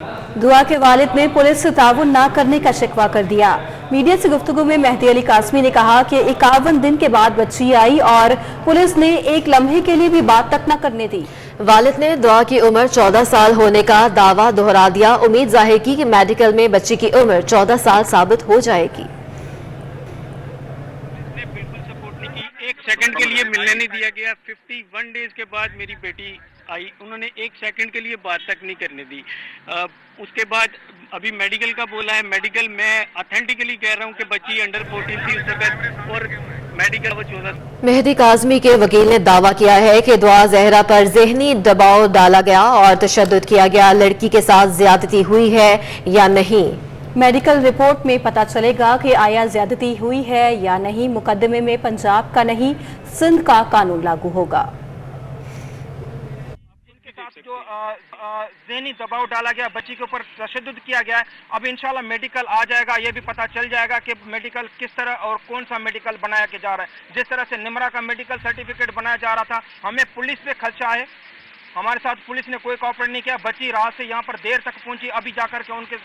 दुआ के वालिद ने पुलिस से ताउन न करने का शिकवा कर दिया। मीडिया से गुफ्तगू में मेहदी अली कासमी ने कहा कि 51 दिन के बाद बच्ची आई और पुलिस ने एक लम्हे के लिए भी बात तक न करने दी। वालिद ने दुआ की उम्र 14 साल होने का दावा दोहरा दिया। उम्मीद जाहिर की कि मेडिकल में बच्ची की उम्र 14 साल साबित हो जाएगी। बिल्कुल सपोर्ट नहीं की, एक सेकंड के लिए मिलने नहीं दिया गया। 51 डेज के बाद मेरी बेटी आई, उन्होंने एक सेकंड के लिए बात तक नहीं करने दी। उसके बाद अभी मेडिकल का बोला है। मेडिकल मैं ऑथेंटिकली कह रहा हूँ कि बच्ची अंडर 14 थी उस वक्त और मेडिकल वो 14। मेहदी काज़मी के वकील ने दावा किया है कि दुआ जहरा पर जहनी दबाव डाला गया और तशद्दुद किया गया। लड़की के साथ ज्यादती हुई है या नहीं, मेडिकल रिपोर्ट में पता चलेगा कि आया ज्यादती हुई है या नहीं। मुकदमे में पंजाब का नहीं सिंध का कानून लागू होगा। जो ज़हनी दबाव डाला गया, बच्ची के ऊपर तशद्दुद किया गया है। अब इंशाल्लाह मेडिकल आ जाएगा, ये भी पता चल जाएगा कि मेडिकल किस तरह और कौन सा मेडिकल बनाया के जा रहा है। जिस तरह से निमरा का मेडिकल सर्टिफिकेट बनाया जा रहा था, हमें पुलिस पे खदशा है। हमारे साथ पुलिस ने कोई कॉपरेट नहीं किया। बच्ची रात से यहाँ पर देर तक पहुंची, अभी जाकर के उनके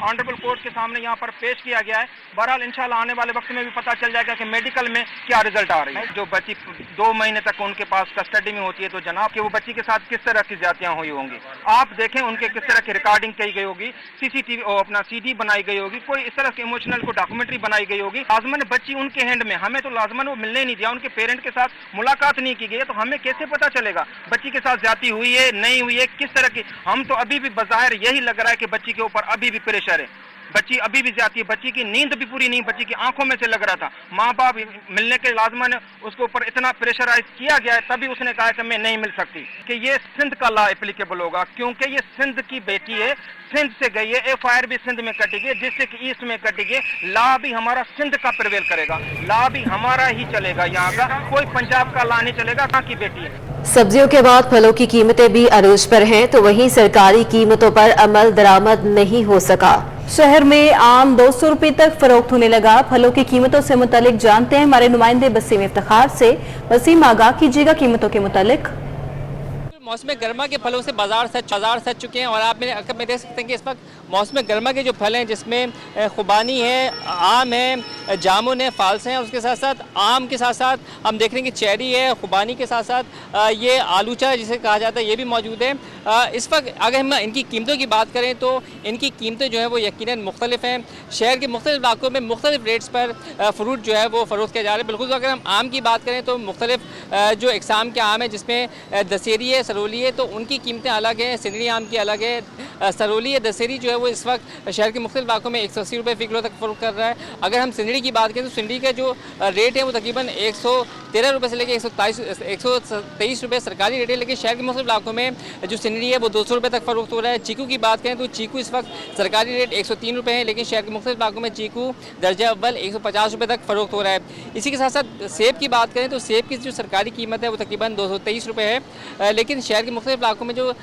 ऑनरेबल कोर्ट के सामने यहाँ पर पेश किया गया है। बहरहाल इंशाल्लाह आने वाले वक्त में भी पता चल जाएगा कि मेडिकल में क्या रिजल्ट आ रही है। जो बच्ची 2 महीने तक उनके पास कस्टडी में होती है, तो जनाब कि वो बच्ची के साथ किस तरह की ज्यादतियां हुई होंगी आप देखें। उनके किस तरह की रिकॉर्डिंग की गई होगी, सीसीटीवी अपना सीडी बनाई गई होगी, कोई इस तरह की इमोशनल को डॉक्यूमेंट्री बनाई गई होगी। लाजमन बच्ची उनके हैंड में, हमें तो लाजमन वो मिलने नहीं दिया, उनके पेरेंट के साथ मुलाकात नहीं की गई है, तो हमें कैसे पता चलेगा बच्ची के साथ ज्यादती हुई है नहीं हुई है, किस तरह की। हम तो अभी भी बज़ाहिर यही लग रहा है कि बच्ची के ऊपर अभी भी प्रेशर है, बच्ची अभी भी जाती है, बच्ची की नींद भी पूरी नहीं, बच्ची की आंखों में से लग रहा था। माँ बाप मिलने के लाजमन उसके ऊपर इतना प्रेशराइज किया गया है, तभी उसने कहा कि मैं नहीं मिल सकती। कि ये सिंध का लॉ एप्लीकेबल होगा, क्योंकि ये सिंध की बेटी है, सिंध से गई है, एफआईआर भी सिंध में कटी गई, डिस्ट्रिक्ट ईस्ट में कटी गई। लॉ भी हमारा सिंध का प्रिवेल करेगा, लॉ भी हमारा ही चलेगा, यहाँ का कोई पंजाब का लॉ नहीं चलेगा। कहाँ की बेटी है। सब्जियों के बाद फलों की कीमतें भी अरूज पर हैं, तो वहीं सरकारी कीमतों पर अमल दरामद नहीं हो सका। शहर में आम 200 रुपए तक फरोख्त होने लगा। फलों की कीमतों से मुतालिक जानते हैं हमारे नुमाइंदे वसीम इफ्तिखार से। वसीम, आगाह कीजिएगा कीमतों के मुतालिक। मौसम गर्मा के फलों से बाजार सज चुके हैं और आप मेरे अकब में देख सकते हैं कि इस वक्त मौसम गर्मा के जो फल हैं, जिसमें खुबानी है, आम है, जामुन है, फाल्स हैं, और उसके साथ साथ आम के साथ साथ हम देख रहे हैं कि चेरी है। खुबानी के साथ साथ ये आलूचा जिसे कहा जाता है, ये भी मौजूद है। इस वक्त अगर हम इनकी कीमतों की बात करें तो इनकी कीमतें जो है वो यकीनन मुख्तलिफ हैं। शहर के मुख्तलिफ इलाकों में मुख्तलिफ रेट्स पर फ्रूट जो है वो फ़रोख्त किया जा रहा है। बिल्कुल अगर हम आम की बात करें तो मुख्तलिफ जो इकसाम के आम है, जिसमें दशहरी है, सरोली है, तो उनकी कीमतें अलग हैं। सिंधड़ी आम की अलग है। सरोली है, दशहरी जो है वो इस वक्त शहर के मुख्तलिफ इलाकों में 180 रुपये फ़ी किलो तक फ़रोख्त कर रहा है। अगर हम सिंधड़ी की बात करें तो सिंधड़ी का जो रेट है वो तकरीबन 113 रुपये से लेकर 123 रुपये सरकारी रेट है। लेकिन शहर के मुख्तलिफ इलाकों में जो सिंधड़ी है वो 200 रुपये तक फ़रोख्त हो रहा है। चीकू की बात करें तो चीकू इस वक्त सरकारी रेट 103 रुपये है, लेकिन शहर के मुख्तलिफ इलाकों में चीकू दर्जा अव्वल 150 रुपये तक फ़रोख्त हो रहा है। इसी के साथ साथ सेब की बात करें तो सेब की जो सरकारी कीमत है वो तकरीबन 223 रुपये है, लेकिन शहर के मुख्तलिफ इलाकों में जो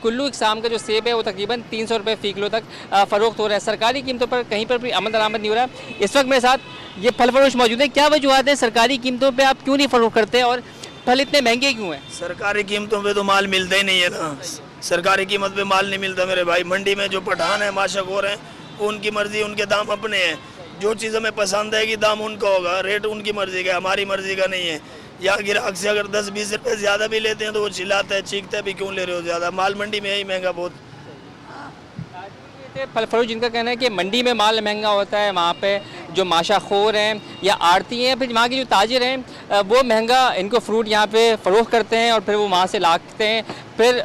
कुल्लू इकसाम का जो सेब है वो तकरीबन 300 रुपये फ़ी किलो तक फ़रोख्त हो रहा है। सरकारी कीमतों पर कहीं पर भी अमल दरामद नहीं हो रहा। इस वक्त मेरे साथ ये फल फरोश मौजूद है। क्या वजूहत है, सरकारी कीमतों पे आप क्यों नहीं फ़रोख्त करते और फल इतने महंगे क्यों हैं? सरकारी कीमतों पे तो माल मिलता ही नहीं है ना, सरकारी कीमत पे माल नहीं मिलता मेरे भाई। मंडी में जो पठान है, माशकोर हैं, वो उनकी मर्जी, उनके दाम अपने हैं। जो चीज़ हमें पसंद है कि दाम उनका होगा, रेट उनकी मर्जी का, हमारी मर्जी का नहीं है। या ग्राहक से अगर 10-20 रुपये ज़्यादा भी लेते हैं तो वो चिल्लाते हैं, चीखते हैं भी क्यों ले रहे हो ज़्यादा। माल मंडी में यही महंगा बहुत। फल फरोश जिनका कहना है कि मंडी में माल महंगा होता है, वहाँ पे जो माशाखोर हैं या आड़ती हैं, फिर वहाँ के जो ताजिर हैं वो महंगा इनको फ्रूट यहाँ पे फ़रोख्त करते हैं और फिर वो वहाँ से लाते हैं। फिर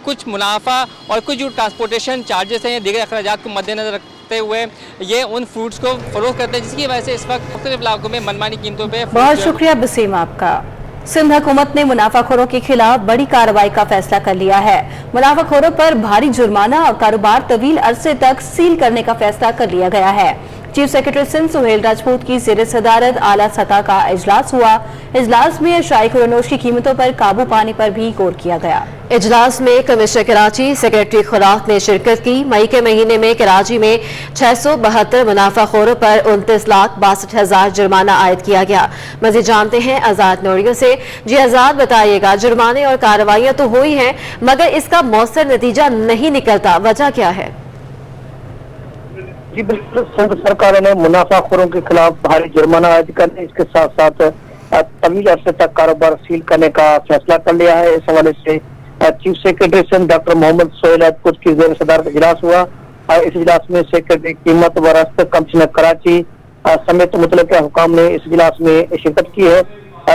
कुछ मुनाफा और कुछ जो ट्रांसपोर्टेशन चार्जेस हैं, दीगर अखराजात को मद्देनज़र रखते हुए ये उन फ्रूट्स को फ़रोख्त करते हैं, जिसकी वजह से इस वक्त मुख्तलिफ इलाकों में मनमानी कीमतों पर। बहुत शुक्रिया वसीम आपका। सिंध हुकूमत ने मुनाफाखोरों के खिलाफ बड़ी कार्रवाई का फैसला कर लिया है। मुनाफाखोरों पर भारी जुर्माना और कारोबार तवील अरसे तक सील करने का फैसला कर लिया गया है। चीफ सेक्रेटरी सिंध सुहेल राजपूत की ज़ेर सदारत आला सतह का इजलास हुआ। इजलास में अशाई खुरानोश की कीमतों पर काबू पाने पर भी गौर किया गया। इजलास में कमिश्नर कराची सेक्रेटरी खुराक ने शिरकत की। मई के महीने में कराची में 672 मुनाफाखोरों पर 29,62,000 जुर्माना आयद किया गया। मज़ीद जानते हैं आज़ाद नूरियों से। जी आज़ाद, बताइएगा, जुर्माने और कार्रवाइयां तो हुई हैं मगर इसका मौसर नतीजा नहीं निकलता, वजह क्या है? जी बिल्कुल, सिंध सरकार ने मुनाफाखोरों के खिलाफ भारी जुर्माना आयद करने, इसके साथ साथ तवील अरसे तक कारोबार सील करने का फैसला कर लिया है। इस हवाले से chief secretary Sindh doctor Mohammad Suhail Rajput की ज़ेर सदारत इजलास हुआ। इस इजलास में सेक्रेटरी कीमत व रस्त कमिश्नर कराची समेत मुतल्लिका हुकाम ने इस इजलास में शिरकत की है।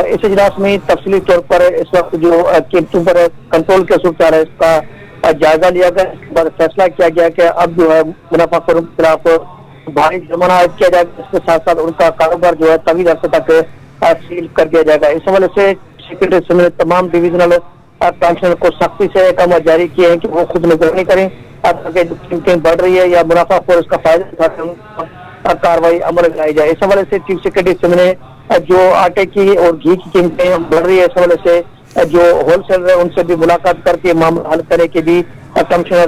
इस इजलास में तफसीली तौर पर इस वक्त जो कीमतों पर कंट्रोल के सूरत है इसका जायजा लिया गया। इसके बाद फैसला किया गया कि अब जो है मुनाफाखोरों के खिलाफ भारी जुर्माना आयद किया जाएगा। इसके साथ साथ उनका कारोबार जो है तवील अरसे तक सील कर दिया जाएगा। इस हवाले से सेक्रेटरी सिंध ने तमाम डिविजनल कमिश्नर को सख्ती से अहकाम जारी किए हैं कि वो खुद निगरानी करें ताकि जो कीमतें बढ़ रही है या मुनाफाखोर इसका फायदा उठाकर कार्रवाई अमल में लाई जाए। इस हवाले से चीफ सेक्रेटरी सिंध ने जो आटे की और घी की कीमतें बढ़ रही है, इस हवाले से जो होलसेलर है उनसे भी मुलाकात करके मामला हल करने के भी कमिश्नर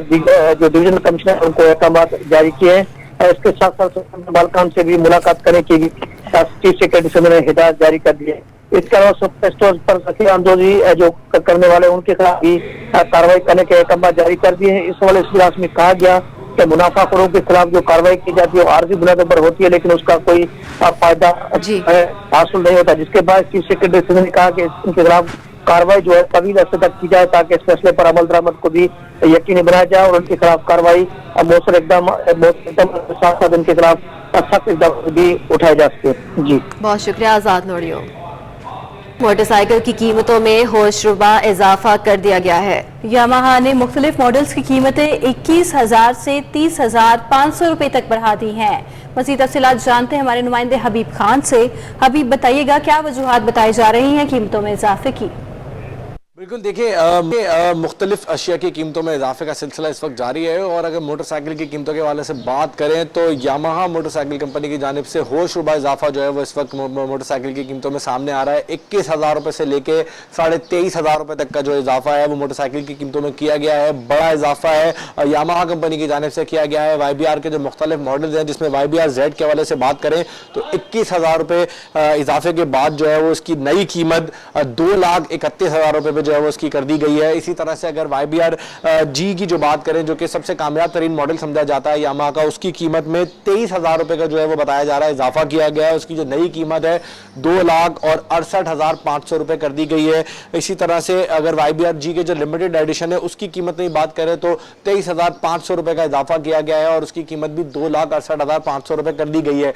जो डिविजनल कमिश्नर उनको अहकाम जारी किए हैं। इसके साथ साथ बालकान से भी मुलाकात करने की भी चीफ सेक्रेटरी सिंध ने हिदायत जारी कर दी है। इसके अलावा सुपर स्टोर पर जखीर अंदोजी जो करने वाले उनके खिलाफ भी कार्रवाई करने के अहकाम जारी कर दिए हैं। इस हवाले से इजलास में कहा गया कि मुनाफाखोरों के खिलाफ जो कार्रवाई की जाती है वो आर्जी बुनियादों पर होती है, लेकिन उसका कोई फायदा हासिल नहीं होता। जिसके बाद चीफ सेक्रेटरी सिंध ने कहा कि इनके खिलाफ कार्रवाई जो है तवील अरसे तक की जाए ताकि इस फैसले पर अमल दरामद को भी यकीनी बनाया जाए और उनके खिलाफ कार्रवाई मौसर एकदम साथ साथ इनके खिलाफ सख्त इक़दाम भी उठाए जा सके। जी बहुत शुक्रिया आज़ाद नूरियों। मोटरसाइकिल की कीमतों में होशरुबा इजाफा कर दिया गया है। यामाहा ने मुख्तलिफ मॉडल्स की कीमतें 21,000 से 30,500 रुपए तक बढ़ा दी हैं। मज़ीद तफसीलात जानते हैं हमारे नुमाइंदे हबीब खान से। हबीब, बताइएगा क्या वजूहात बताई जा रही हैं कीमतों में इजाफे की? बिल्कुल, देखिए मुख्तलिफ अशिया की कीमतों में इजाफे का सिलसिला इस वक्त जारी है और अगर मोटरसाइकिल की कीमतों के हवाले से बात करें तो यामाहा मोटरसाइकिल कंपनी की जानिब से होशरुबा इजाफा जो है वो इस वक्त मोटरसाइकिल की कीमतों में सामने आ रहा है। 21,000 रुपये से लेके 23,500 रुपये तक का जो इजाफा है वो मोटरसाइकिल की कीमतों में किया गया है। बड़ा इजाफा है यामाहा कंपनी की जानिब से किया गया है। YBR के जो मुख्तलिफ मॉडल्स हैं जिसमें YBR Z के हवाले से बात करें तो 21,000 रुपये इजाफे के बाद जो है वो इसकी नई कीमत 2,31,000 रुपये पे जो है वो उसकी कर दी गई है। इसी तरह से अगर YBR G की जो बात करें जो कि सबसे कामयाब तरीन मॉडल समझा जाता है यामाहा का, उसकी कीमत में 23,000 रुपये का जो है वो बताया जा रहा है इजाफा किया गया है। उसकी जो नई कीमत है 2,68,500 रुपये कर दी गई है। इसी तरह से अगर YBR G के जो लिमिटेड एडिशन है उसकी कीमत में बात करें तो 23,500 रुपये का इजाफा किया गया है और उसकी कीमत भी 2,68,500 रुपये कर दी गई है।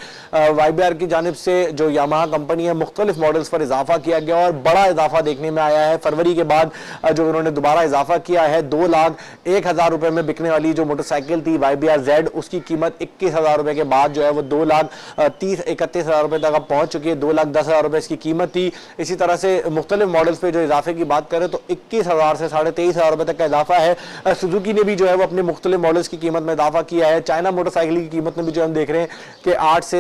YBR की जानिब से जो यामाहा कंपनी है मुख्तलिफ मॉडल्स पर इजाफा किया गया और बड़ा इजाफा देखने में आया है। फरवरी के बाद जो उन्होंने दोबारा इजाफा किया है 2,01,000 रुपए में बिकने वाली जो मोटरसाइकिल थी YBR Z, उसकी कीमत 21,000 रुपए के बाद जो है वो 2,31,000 रुपए तक पहुंच चुकी है। 2,10,000 रुपए इसकी कीमत थी। इसी तरह से मुख्तलिफ मॉडल्स पे जो इजाफे की बात करें तो 21,000 से 23,500 रुपए तक का इजाफा है। सुजुकी ने भी जो है वो अपने मुख्तलिफ मॉडल्स की कीमत में इजाफा किया है। चाइना मोटरसाइकिल की कीमत में भी जो हम देख रहे हैं कि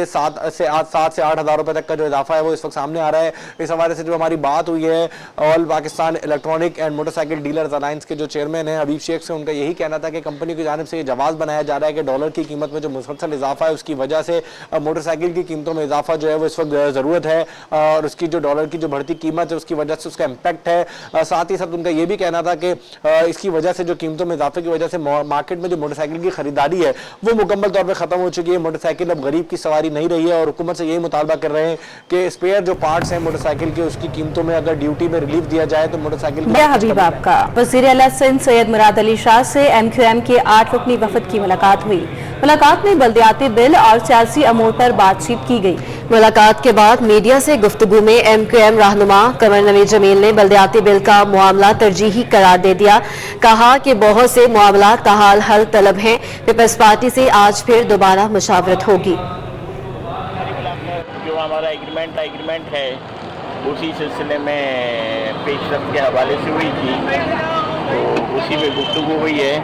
7 से 8,000 रुपए तक का जो इजाफा है वो इस वक्त सामने आ रहा है। इस हवाले से जो हमारी बात हुई है all Pakistan electronic and motorcycle dealers alliance के जो चेयरमैन हैं हबीब शेख से, उनका यही कहना था कि कंपनी की जानिब से ये जवाब बनाया जा रहा है कि डॉलर की कीमत में जो मुसलसल इजाफा है उसकी वजह से मोटरसाइकिल की कीमतों में इजाफा जो है वो इस वक्त ज़रूरत है और उसकी जो डॉलर की जो बढ़ती कीमत है उसकी वजह से उसका इम्पैक्ट है। साथ ही साथ उनका ये भी कहना था कि इसकी वजह से जो कीमतों में इजाफे की वजह से मार्केट में जो मोटरसाइकिल की खरीदारी है वो मुकम्मल तौर पर खत्म हो चुकी है। मोटरसाइकिल अब गरीब की सवारी नहीं रही है और हुकूमत से यही मुतालबा कर रहे हैं कि स्पेयर जो पार्ट्स हैं मोटरसाइकिल के उसकी कीमतों में अगर ड्यूटी में रिलीफ दिया जाए तो मोटरसाइकिल हबीब आपका। वज़ीर आला सिंध सैयद मुराद अली शाह से MQM के 8 रुकनी वफद की मुलाकात हुई। मुलाकात में बल्दियाती बिल और सियासी अमूर पर बातचीत की गई। मुलाकात के बाद मीडिया से गुफ्तगू में MQM रहनुमा कमर नवीद जमील ने बल्दियाती बिल का मामला तरजीही करार दे दिया। कहा कि बहुत से मामला ताहाल हल तलब हैं। पीपल्स पार्टी से आज फिर दोबारा मुशावरत होगी। जो हमारा एग्रीमेंट है उसी सिलसिले में पेशरफ के हवाले से हुई थी तो उसी में गुफ्तगू हुई है।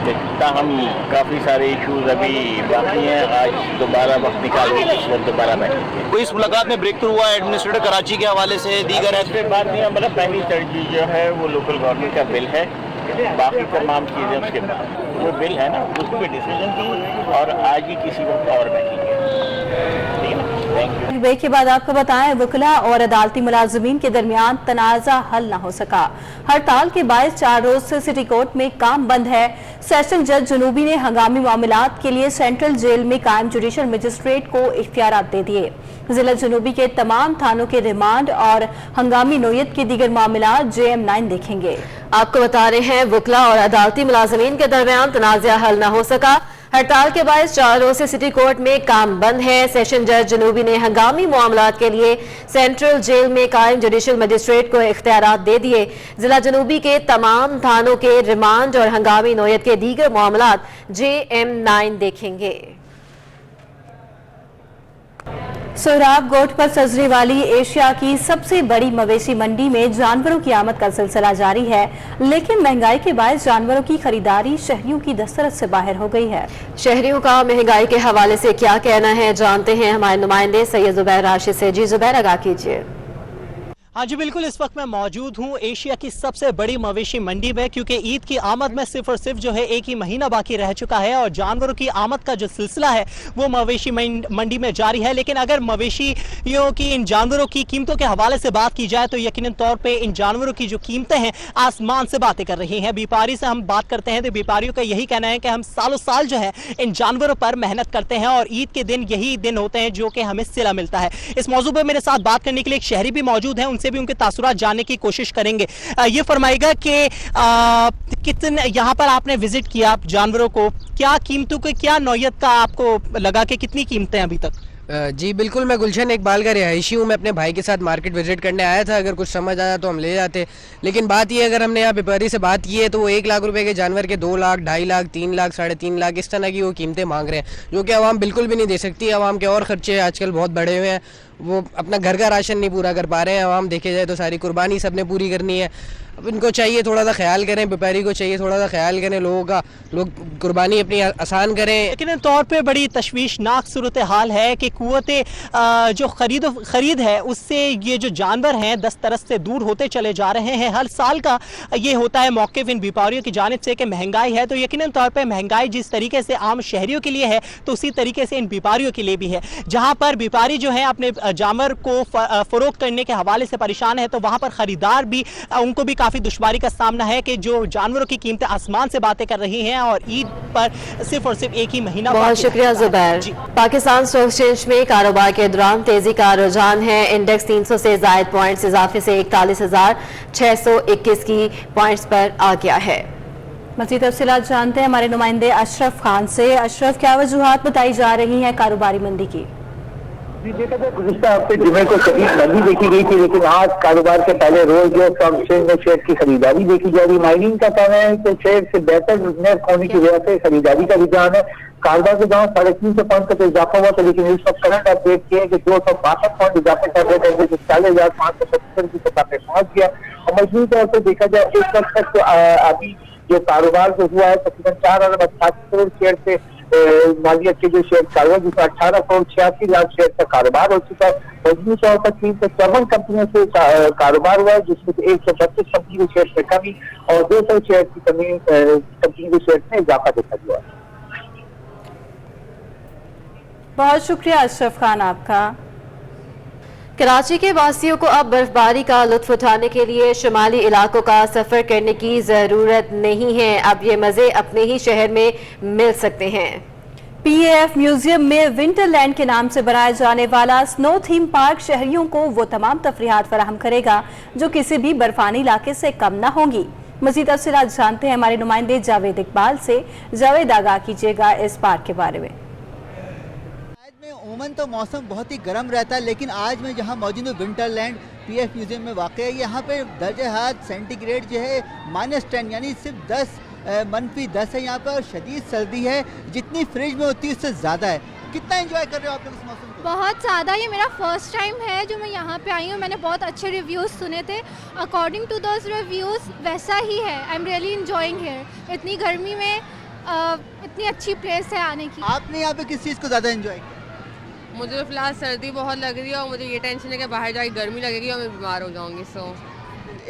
देखता हम काफ़ी सारे इश्यूज अभी बाकी हैं। आज दोबारा वक्त निकाल के इस वक्त दोबारा बैठेंगे। कोई इस मुलाकात में ब्रेक थ्रू हुआ एडमिनिस्ट्रेटर कराची के हवाले से दीगर है? इस पर बात नहीं है, मतलब पहली तरजीह जो है वो लोकल गवर्नमेंट का बिल है, बाकी तमाम चीज़ें उसके बाद वो बिल है ना, उस पर डिसीजन की और आज ही किसी वक्त और बैठेंगे। ठीक है ना, थैंक यू। ब्रेक के बाद आपको बताएं, वकला और अदालती मुलाजमीन के दरमियान तनाज़ा हल न हो सका। हड़ताल के बायस 4 रोज से सिटी कोर्ट में काम बंद है। सेशन जज जनूबी ने हंगामी मामलात के लिए सेंट्रल जेल में कायम जुडिशल मजिस्ट्रेट को इख्तियारात दे दिए। जिला जनूबी के तमाम थानों के रिमांड और हंगामी नोयत के दीगर मामलात JM9 देखेंगे। आपको बता रहे हैं, वकला और अदालती मुलाजमीन के दरमियान तनाज़ा हल न हो सका। हड़ताल के बायस 4 रोज से सिटी कोर्ट में काम बंद है। सेशन जज जनूबी ने हंगामी मामलात के लिए सेंट्रल जेल में कायम जुडिशल मजिस्ट्रेट को इख्तियारात दे दिए। जिला जनूबी के तमाम थानों के रिमांड और हंगामी नोयत के दीगर मामलात JM9 देखेंगे। सोहराब गोट पर सजने वाली एशिया की सबसे बड़ी मवेशी मंडी में जानवरों की आमद का सिलसिला जारी है, लेकिन महंगाई के बायस जानवरों की खरीदारी शहरियों की दस्तरस से बाहर हो गई है। शहरियों का महंगाई के हवाले से क्या कहना है, जानते हैं हमारे नुमाइंदे सैयद जुबैर राशिद से। जी जुबैर, आगाह कीजिए। हाँ जी बिल्कुल, इस वक्त मैं मौजूद हूँ एशिया की सबसे बड़ी मवेशी मंडी में, क्योंकि ईद की आमद में सिर्फ और सिर्फ जो है एक ही महीना बाकी रह चुका है और जानवरों की आमद का जो सिलसिला है वो मवेशी मंडी में जारी है। लेकिन अगर मवेशियों की, इन जानवरों की कीमतों के हवाले से बात की जाए तो यकीनन तौर पर इन जानवरों की जो कीमतें हैं आसमान से बातें कर रही हैं। व्यापारी से हम बात करते हैं तो व्यापारियों का यही कहना है कि हम सालों साल जो है इन जानवरों पर मेहनत करते हैं और ईद के दिन यही दिन होते हैं जो कि हमें सिला मिलता है। इस मौजू पर मेरे साथ बात करने के लिए एक शहरी भी मौजूद है, उनसे भी उनके तासुरात जानने की कोशिश करेंगे। ये फरमाएगा कि कितने यहाँ पर आपने विजिट किया जानवरों को, क्या कीमतों के, क्या नौयत का आपको लगा कि कितनी कीमतें अभी तक? जी बिल्कुल, मैं गुलशन इकबाल का रिहायशी हूँ। मैं अपने भाई के साथ मार्केट विजिट करने आया था। अगर कुछ समझ आया तो हम ले जाते, लेकिन बात ये, अगर हमने यहाँ व्यापारी से बात की है तो वो 1 लाख रुपए के जानवर के 2 लाख, 2.5 लाख, 3 लाख, 3.5 लाख इस तरह की वो कीमतें मांग रहे हैं, जो कि आवाम बिल्कुल भी नहीं दे सकती। आवाम के और खर्चे आजकल बहुत बढ़े हुए हैं, वो अपना घर का राशन नहीं पूरा कर पा रहे हैं। आवाम देखे जाए तो सारी कुर्बानी सबने पूरी करनी है। अब इनको चाहिए थोड़ा सा ख्याल करें, व्यापारी को चाहिए थोड़ा सा ख्याल करें लोगों का, लोग कुर्बानी अपनी आसान करें। लेकिन तौर पे बड़ी तशवीशनाक सूरत हाल है कि कुव्वते जो खरीद है उससे ये जो जानवर हैं दस्तरस से दूर होते चले जा रहे हैं। हर साल का ये होता है मौक़िफ़ इन व्यापारियों की जानिब से कि महंगाई है, तो यकीनन तौर पर महंगाई जिस तरीके से आम शहरियों के लिए है तो उसी तरीके से इन व्यापारियों के लिए भी है। जहाँ पर व्यापारी जो है अपने जानवर को फ़रोख्त करने के हवाले से परेशान है, तो वहाँ पर ख़रीदार भी, उनको भी काफ़ी दुश्वारी का सामना है कि जो जानवरों की कीमतें आसमान से बातें कर रही हैं और ईद पर सिर्फ और सिर्फ एक ही महीना। बहुत शुक्रिया जुबैर। पाकिस्तान स्टॉक एक्सचेंज में कारोबार के दौरान तेजी का रुझान है। इंडेक्स 300 से ज़ायद पॉइंट्स इजाफे से 41,621 की पॉइंट्स पर आ गया है। मज़ीद तफसीलात जानते हैं हमारे नुमाइंदे अशरफ खान से। अशरफ, क्या वजूहात बताई जा रही हैं कारोबारी मंदी की? गुज़िश्ता हफ्ते जुमे को शदीद मंदी देखी गई थी, लेकिन आज कारोबार के पहले रोज जो स्टॉक एक्सचेंज में शेयर की खरीदारी देखी जा रही। माइनिंग का कहना है कि शेयर से बेहतर बिजनेस होने की वजह से खरीदारी का रुझान है। कारोबार के दौरान 350 पॉइंट का इजाफा हुआ था, लेकिन इस वक्त करंट अपडेट किए कि 262 पॉइंट इजाफे कर रहे थे, 40,570 की सतह पे पहुंच गया। और मजबूत तौर पर देखा जाए इस वक्त तक तो अभी जो कारोबार जो हुआ है तकरीबन 4 अरब 88 करोड़ शेयर से मालियत के जो शेयर कारोबार, जिसमें 18 करोड़ 86 लाख शेयर का कारोबार हो चुका है। मजबूत तौर पर 354 कंपनियों से कारोबार हुआ है, जिसमें 132 कंपनी के शेयर में कमी और 200 शेयर की कमी कंपनी के शेयर में इजाफा देखा गया है। बहुत शुक्रिया अशरफ खान आपका। कराची के वासियों को अब बर्फबारी का लुत्फ उठाने के लिए शुमाली इलाकों का सफर करने की जरूरत नहीं है। अब ये मजे अपने ही शहर में मिल सकते हैं। PAF म्यूजियम में विंटरलैंड के नाम से बनाया जाने वाला स्नो थीम पार्क शहरियों को वो तमाम तफरीहात फराहम करेगा जो किसी भी बर्फानी इलाके से कम न होंगी। मज़ीद तफसीलात जानते हैं हमारे नुमाइंदे जावेद इकबाल से। जावेद, आगाह कीजिएगा इस पार्क के बारे में। उमूमन तो मौसम बहुत ही गर्म रहता है, लेकिन आज मैं जहां मौजूद हूँ विंटरलैंड PAF म्यूजियम में वाक़ है। यहाँ पे दर्जे हाथ सेंटीग्रेड जो है -10 यानी सिर्फ 10 है यहाँ पे, और शदीद सर्दी है, जितनी फ्रिज में होती है उससे ज़्यादा है। कितना एंजॉय कर रहे हो आप लोग इस मौसम को? बहुत ज़्यादा। ये मेरा फर्स्ट टाइम है जो मैं यहाँ पे आई हूँ। मैंने बहुत अच्छे रिव्यूज़ सुने थे। अकॉर्डिंग टू दोज रिव्यूज़ वैसा ही है। I am really enjoying here. इतनी गर्मी में इतनी अच्छी प्लेस है आने की। आपने यहाँ पे किस चीज़ को ज़्यादा एंजॉय किया? मुझे तो फिलहाल सर्दी बहुत लग रही है और मुझे ये टेंशन है कि बाहर जाके गर्मी लगेगी और मैं बीमार हो जाऊंगी। सो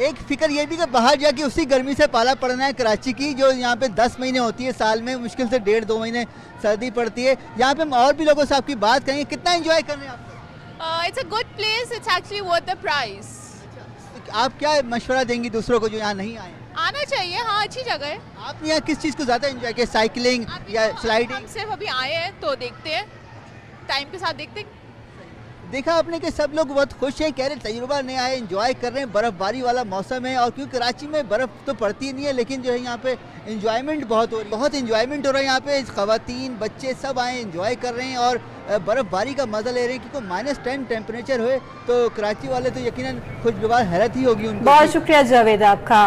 एक फिक्र ये भी कि बाहर जाके उसी गर्मी से पाला पड़ना है कराची की, जो यहाँ पे 10 महीने होती है साल में, मुश्किल से 1.5-2 महीने सर्दी पड़ती है। यहाँ पे हम और भी लोगों से आपकी बात करेंगे, कितना एंजॉय कर रहे हैं आप? It's a good place, it's actually worth the price. आप क्या मशवरा देंगी दूसरों को जो यहाँ नहीं आए? आना चाहिए, हाँ अच्छी जगह है। आपने यहाँ किस चीज़ को ज़्यादा एंजॉय किया, साइकिलिंग या स्लाइडिंग? हम सिर्फ अभी आए हैं तो देखते हैं, टाइम के साथ देखते हैं। देखा आपने कि सब लोग बहुत खुश हैं, कह रहे तजुर्बा नया है, एंजॉय कर रहे हैं, बर्फ़बारी वाला मौसम है। और क्योंकि कराची में बर्फ़ तो पड़ती नहीं है, लेकिन जो है यहाँ पे एंजॉयमेंट बहुत हो रही है, बहुत एंजॉयमेंट हो रहा है यहाँ पे। ख़वातीन बच्चे सब आए, एंजॉय कर रहे हैं और बर्फ़बारी का मज़ा ले रहे हैं। क्योंकि -10 टेम्परेचर हुए तो कराची वाले तो यकीनन खुशगवार हैरत ही होगी उनको। बहुत शुक्रिया जावेद आपका।